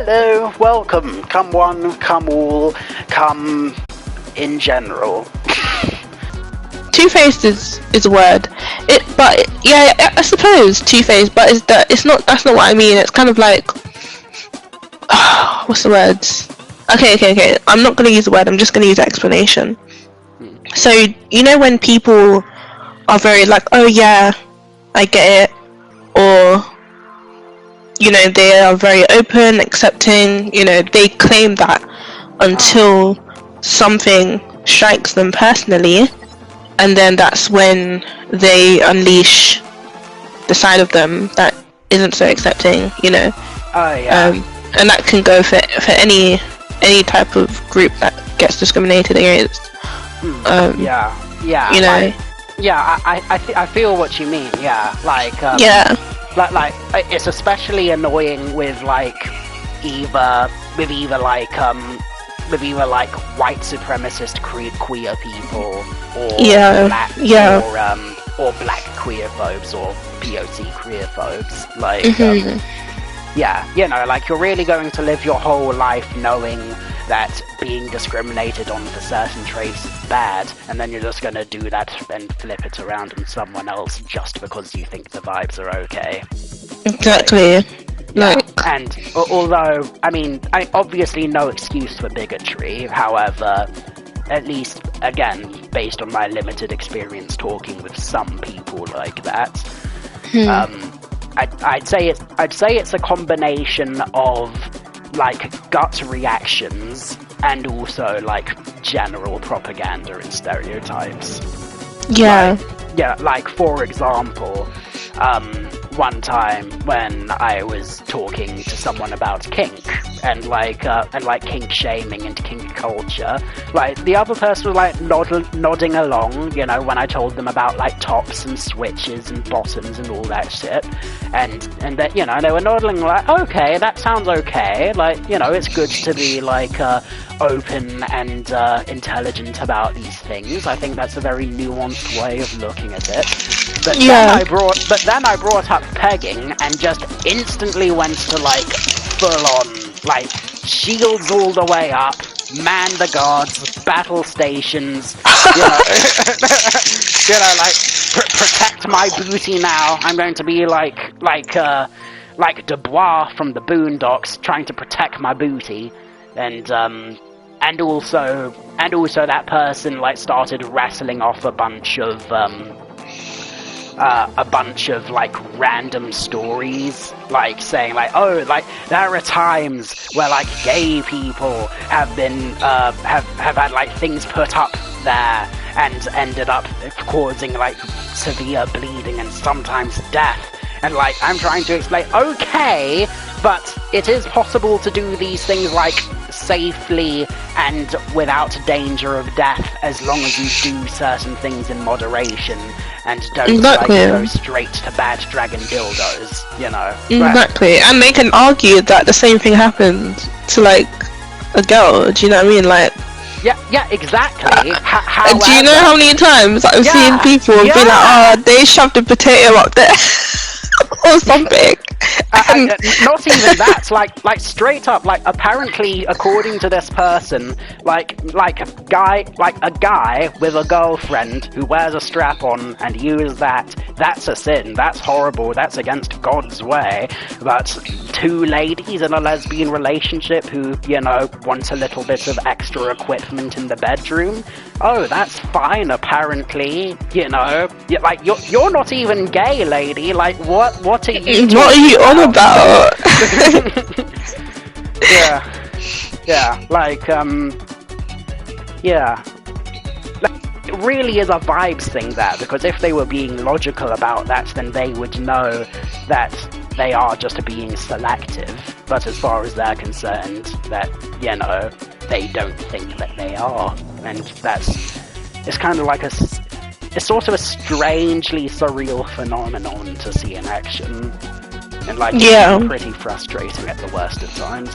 Hello, welcome, come one, come all, come in general. Two-faced is a word. I suppose two-faced, but that's not what I mean. It's kind of like, what's the words? Okay. I'm not gonna use the word. I'm just gonna use explanation. So you know when people are very like, oh yeah, I get it, or you know, they are very open, accepting. You know, they claim that until something strikes them personally. And then that's when they unleash the side of them that isn't so accepting, you know. Oh yeah. And that can go for any type of group that gets discriminated against. Yeah. You know. I feel what you mean. Yeah. Like. Like it's especially annoying with either white supremacist queer people or black queerphobes or POC queerphobes. You know, like you're really going to live your whole life knowing that being discriminated on for certain traits is bad, and then you're just going to do that and flip it around on someone else just because you think the vibes are okay. Exactly. And although, I mean, obviously no excuse for bigotry, however, at least, again, based on my limited experience talking with some people like that, I'd say it's a combination of gut reactions and also general propaganda and stereotypes. For example, one time when I was talking to someone about kink and kink shaming and kink culture, the other person was nodding along, you know, when I told them about tops and switches and bottoms and all that shit, and that, you know, they were nodding okay, that sounds okay, you know, it's good to be open and intelligent about these things. I think that's a very nuanced way of looking at it. But then I brought up pegging and just instantly went to full on shields all the way up, man the guards, battle stations, you know, you know, protect my booty now. I'm going to be like Dubois from the Boondocks, trying to protect my booty, and also that person started rattling off a bunch of random stories, saying there are times where gay people have been have had things put up there and ended up causing severe bleeding and sometimes death. And I'm trying to explain, okay, but it is possible to do these things safely and without danger of death as long as you do certain things in moderation and don't go straight to bad dragon dildos, you know. Exactly, and they can argue that the same thing happened to a girl. Do you know what I mean? Yeah, exactly. Do you know how many times I've seen people be like, oh, they shoved a potato up there or something? Not even that, straight up, apparently, according to this person, a guy with a girlfriend who wears a strap-on and uses that's a sin, that's horrible, that's against God's way. But two ladies in a lesbian relationship who, you know, want a little bit of extra equipment in the bedroom, oh, that's fine, apparently, you know. You're not even gay, lady, what are you on about? It really is a vibes thing there, because if they were being logical about that, then they would know that they are just being selective, but as far as they're concerned, that, you know, they don't think that they are, and it's kind of it's sort of a strangely surreal phenomenon to see in action. And it's pretty frustrating at the worst of times.